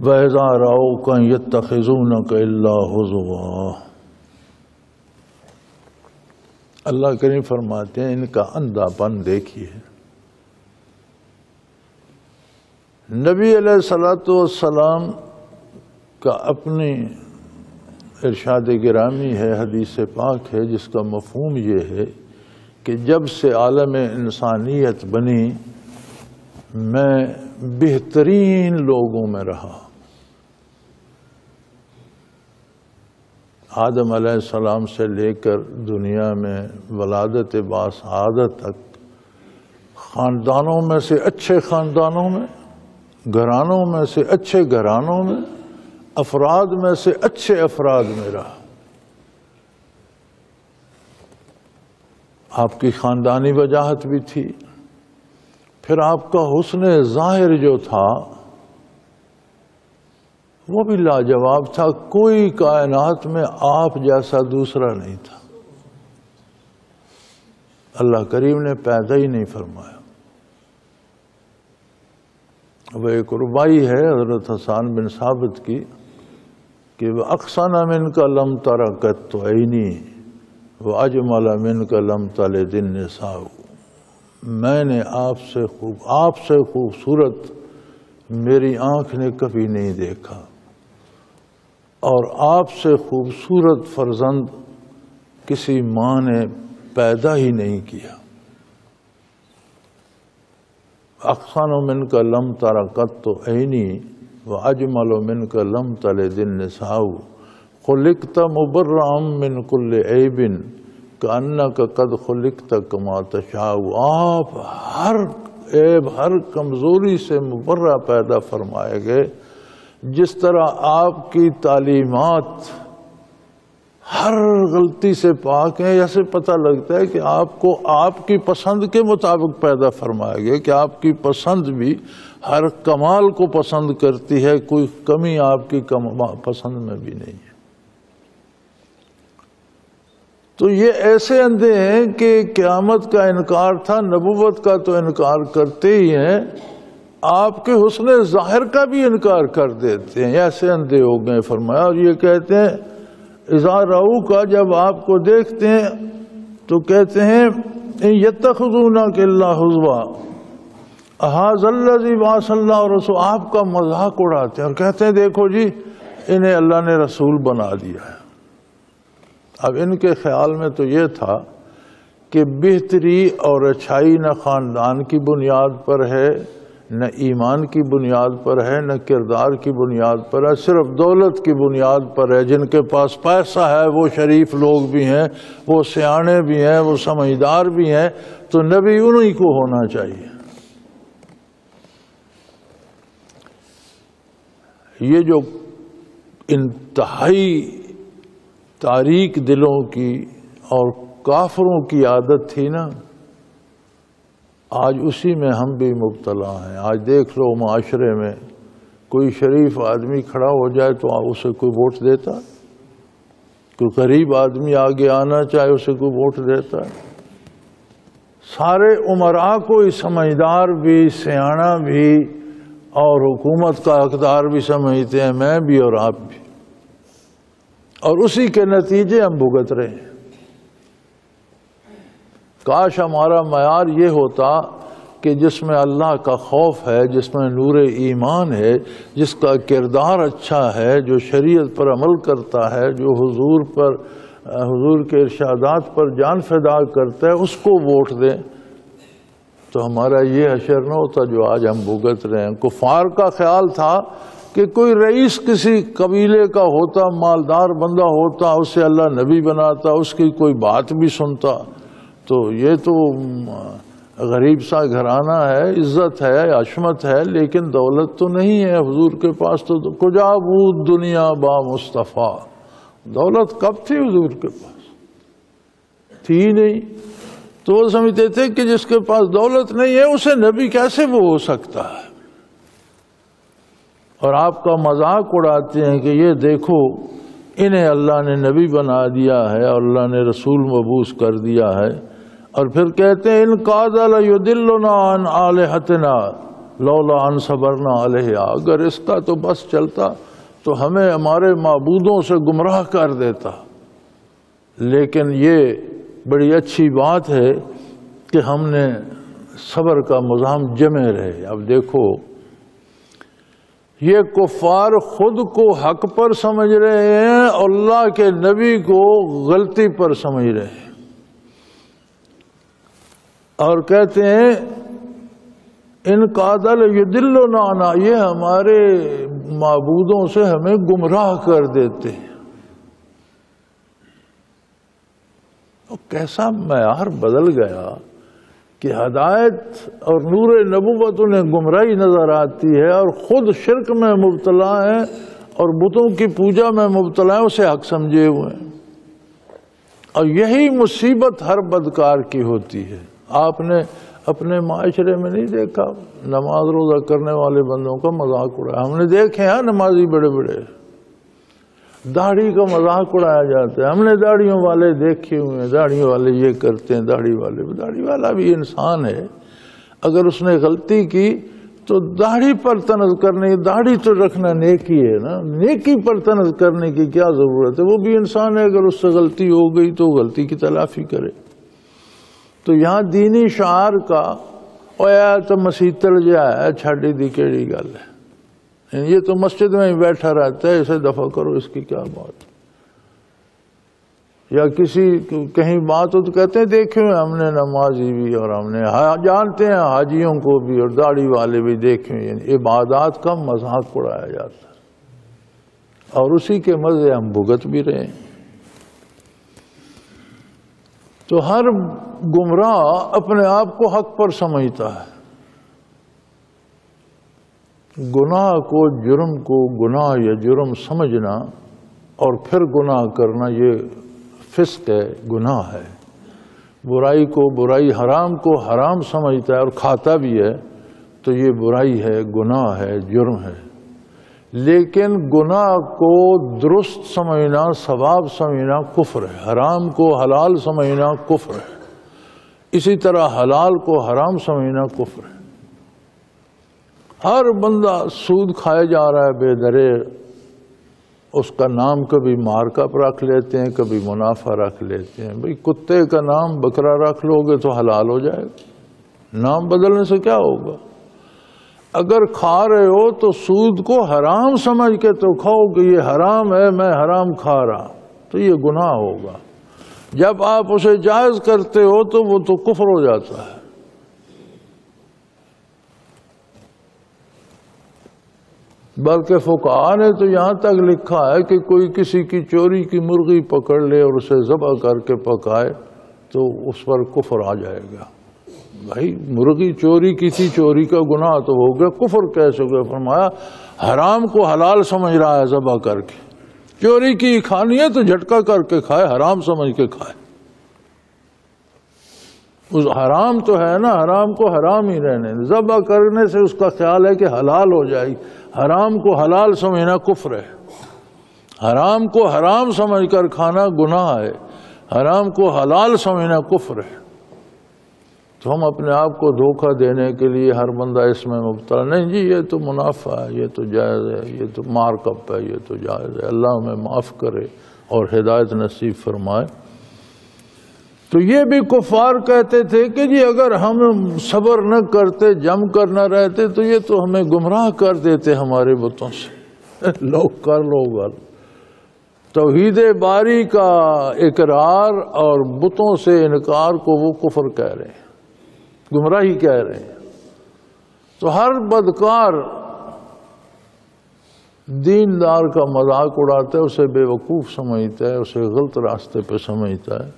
وَإِذَا رَأَوْكَ يَتَّخِذُونَكَ إِلَّا هُزُوًا۔ اللہ کریم فرماتے ہیں ان کا اندھا پن دیکھیے۔ نبی علیہ السلام کا اپنی ارشاد گرامی ہے، حدیث پاک ہے، جس کا مفہوم یہ ہے کہ جب سے عالم انسانیت بنی میں بہترین لوگوں میں رہا۔ آدم علیہ السلام سے لے کر دنیا میں ولادت باسعادت تک خاندانوں میں سے اچھے خاندانوں میں، گھرانوں میں سے اچھے گھرانوں میں، افراد میں سے اچھے افراد میں رہا۔ آپ کی خاندانی وجاہت بھی تھی، پھر آپ کا حسن ظاہر جو تھا وہ بھی لاجواب تھا، کوئی کائنات میں آپ جیسا دوسرا نہیں تھا، اللہ کریم نے پیدا ہی نہیں فرمایا۔ وہ ایک ربائی ہے حضرت حسان بن ثابت کی کہ وَأَحْسَنَ مِنْكَ لَمْ تَرَ قَطُّ عَيْنِي وَأَجْمَلَ مِنْكَ لَمْ تَلِدِ النِّسَاءُ۔ میں نے آپ سے خوبصورت میری آنکھ نے کبھی نہیں دیکھا، اور آپ سے خوبصورت فرزند کسی ماں نے پیدا ہی نہیں کیا۔ احسن منک لم تر قط عینی واجمل منک لم تلد النساء خلقت مبرئا من کل عیب کانک قد خلقت کما تشاء۔ آپ ہر عیب، ہر کمزوری سے مبرہ پیدا فرمائے گئے، جس طرح آپ کی تعلیمات ہر غلطی سے پاک ہیں۔ ایسے پتہ لگتا ہے کہ آپ کو آپ کی پسند کے مطابق پیدا فرمایا گیا، کہ آپ کی پسند بھی ہر کمال کو پسند کرتی ہے، کوئی کمی آپ کی پسند میں بھی نہیں ہے۔ تو یہ ایسے اندھے ہیں کہ قیامت کا انکار تھا، نبوت کا تو انکار کرتے ہی ہیں، آپ کے حسن ظاہر کا بھی انکار کر دیتے ہیں، ایسے اندھے ہو گئے فرمایا۔ اور یہ کہتے ہیں اذا رأو کا، جب آپ کو دیکھتے ہیں تو کہتے ہیں یتخذونک الا ہزوا ھذا الذی بعث اللہ رسول، آپ کا مذاق اڑاتے ہیں اور کہتے ہیں دیکھو جی انہیں اللہ نے رسول بنا دیا ہے۔ اب ان کے خیال میں تو یہ تھا کہ بہتری اور اچھائی نہ خاندان کی بنیاد پر ہے، نہ ایمان کی بنیاد پر ہے، نہ کردار کی بنیاد پر ہے، صرف دولت کی بنیاد پر ہے۔ جن کے پاس پیسہ ہے وہ شریف لوگ بھی ہیں، وہ سیانے بھی ہیں، وہ سمجھدار بھی ہیں، تو نبی انہی کو ہونا چاہیے۔ یہ جو انتہائی تاریک دلوں کی اور کافروں کی عادت تھی نا، آج اسی میں ہم بھی مبتلا ہیں۔ آج دیکھ لو معاشرے میں کوئی شریف آدمی کھڑا ہو جائے تو اسے کوئی ووٹ دیتا، کوئی غریب آدمی آگے آنا چاہے اسے کوئی ووٹ دیتا ہے۔ سارے عمراء کو سمجھدار بھی، سیاںہ بھی اور حکومت کا حقدار بھی سمجھتے ہیں، میں بھی اور آپ بھی، اور اسی کے نتیجے ہم بھگت رہے ہیں۔ کاش ہمارا معیار یہ ہوتا کہ جس میں اللہ کا خوف ہے، جس میں نور ایمان ہے، جس کا کردار اچھا ہے، جو شریعت پر عمل کرتا ہے، جو حضور کے ارشادات پر جان فدا کرتا ہے، اس کو ووٹ دیں، تو ہمارا یہ حشر نہ ہوتا جو آج ہم بھگت رہے ہیں۔ کفار کا خیال تھا کہ کوئی رئیس کسی قبیلے کا ہوتا، مالدار بندہ ہوتا، اسے اللہ نبی بناتا، اس کی کوئی بات بھی سنتا، تو یہ تو غریب سا گھرانہ ہے، عزت ہے، عشمت ہے، لیکن دولت تو نہیں ہے حضور کے پاس۔ تو کجا بود دنیا با مصطفیٰ، دولت کب تھی حضور کے پاس؟ تھی نہیں۔ تو وہ سمجھتے تھے کہ جس کے پاس دولت نہیں ہے اسے نبی کیسے وہ ہو سکتا ہے، اور آپ کا مذاق اڑاتے ہیں کہ یہ دیکھو انہیں اللہ نے نبی بنا دیا ہے اور اللہ نے رسول مبعوث کر دیا ہے، اور پھر کہتے ہیں ان قاد لیضلنا عن آلہتنا لولا ان صبرنا علیہ، اگر اس کا تو بس چلتا تو ہمیں ہمارے معبودوں سے گمراہ کر دیتا۔ لیکن یہ بڑی اچھی بات ہے کہ ہم نے صبر کا مزاحم جمے رہے۔ اب دیکھو یہ کفار خود کو حق پر سمجھ رہے ہیں اور اللہ کے نبی کو غلطی پر سمجھ رہے ہیں، اور کہتے ہیں ان قادل یدلنا، یہ ہمارے معبودوں سے ہمیں گمراہ کر دیتے ہیں۔ کیسا معیار بدل گیا کہ ہدایت اور نور نبوت انہیں گمراہی نظر آتی ہے، اور خود شرک میں مبتلا ہیں اور بتوں کی پوجا میں مبتلا ہیں، اسے حق سمجھے ہوئے ہیں۔ اور یہی مصیبت ہر بدکار کی ہوتی ہے۔ آپ نے اپنے معاشرے میں نہیں دیکھا نماز روزہ کرنے والے بندوں کا مذاق اڑایا؟ ہم نے دیکھے ہیں نمازی بڑے بڑے، داڑھی کا مذاق اڑایا جاتا ہے۔ ہم نے داڑھیوں والے دیکھے ہوئے ہیں، داڑھی والے یہ کرتے ہیں، داڑھی والا بھی انسان ہے، اگر اس نے غلطی کی تو داڑھی پر طنز کرنے، داڑھی تو رکھنا نیکی ہے نا، نیکی پر طنز کرنے کی کیا ضرورت ہے؟ وہ بھی انسان ہے، اگر اس سے غلطی ہو گئی تو غلطی کی تلافی کرے۔ تو یہاں دینی شعار کا اویا تو مسیتر جایا چھاڑی دی کیڑی گل ہے، یہ تو مسجد میں ہی بیٹھا رہتا ہے، اسے دفع کرو، اس کی کیا بات؟ یا کسی کہیں بات ہو تو کہتے ہیں دیکھے ہوئے ہم نے نمازی بھی، اور ہم نے جانتے ہیں حاجیوں کو بھی، اور داڑھی والے بھی دیکھے ہوئے، یعنی عبادات کا مذاق اڑایا جاتا ہے، اور اسی کے مزے ہم بھگت بھی رہے ہیں۔ تو ہر گمراہ اپنے آپ کو حق پر سمجھتا ہے۔ گناہ کو، جرم کو گناہ یا جرم سمجھنا اور پھر گناہ کرنا یہ فسق ہے، گناہ ہے۔ برائی کو برائی، حرام کو حرام سمجھتا ہے اور کھاتا بھی ہے تو یہ برائی ہے، گناہ ہے، جرم ہے۔ لیکن گناہ کو درست سمجھنا، ثواب سمجھنا کفر ہے۔ حرام کو حلال سمجھنا کفر ہے، اسی طرح حلال کو حرام سمجھنا کفر ہے۔ ہر بندہ سود کھائے جا رہا ہے بے درے، اس کا نام کبھی مارکپ رکھ لیتے ہیں، کبھی منافع رکھ لیتے ہیں۔ بھئی کتے کا نام بکرا رکھ لو گے تو حلال ہو جائے گا، نام بدلنے سے کیا ہوگا؟ اگر کھا رہے ہو تو سود کو حرام سمجھ کے تو کھاؤ کہ یہ حرام ہے، میں حرام کھا رہا، تو یہ گناہ ہوگا۔ جب آپ اسے جائز کرتے ہو تو وہ تو کفر ہو جاتا ہے۔ بلکہ فقہاء نے تو یہاں تک لکھا ہے کہ کوئی کسی کی چوری کی مرغی پکڑ لے اور اسے ذبح کر کے پکائے تو اس پر کفر آ جائے گا۔ بھائی مرغی چوری کی تھی، چوری کا گناہ تو ہو گیا، کفر کیسے ہو گیا؟ فرمایا حرام کو حلال سمجھ رہا ہے ذبح کر کے، چوری کی کھانی ہے تو جھٹکا کر کے کھائے، حرام سمجھ کے کھائے۔ اس حرام تو ہے نا، حرام کو حرام ہی رہنے، ذبح کرنے سے اس کا خیال ہے کہ حلال ہو جائے گی۔ حرام کو حلال سمجھنا کفر ہے، حرام کو حرام سمجھ کر کھانا گناہ ہے، حرام کو حلال سمجھنا کفر ہے۔ تو ہم اپنے آپ کو دھوکہ دینے کے لیے ہر بندہ اس میں مبتلا، نہیں جی یہ تو منافع ہے، یہ تو جائز ہے، یہ تو مارک اپ ہے، یہ تو جائز ہے، اللہ ہمیں معاف کرے اور ہدایت نصیب فرمائے۔ تو یہ بھی کفار کہتے تھے کہ جی اگر ہم صبر نہ کرتے، جم کر نہ رہتے تو یہ تو ہمیں گمراہ کر دیتے ہمارے بتوں سے۔ لوگ کر لو گل، توحید باری کا اقرار اور بتوں سے انکار کو وہ کفر کہہ رہے ہیں، گمراہی کہہ رہے ہیں۔ تو ہر بدکار دیندار کا مذاق اڑاتا ہے، اسے بے وقوف سمجھتا ہے، اسے غلط راستے پہ سمجھتا ہے۔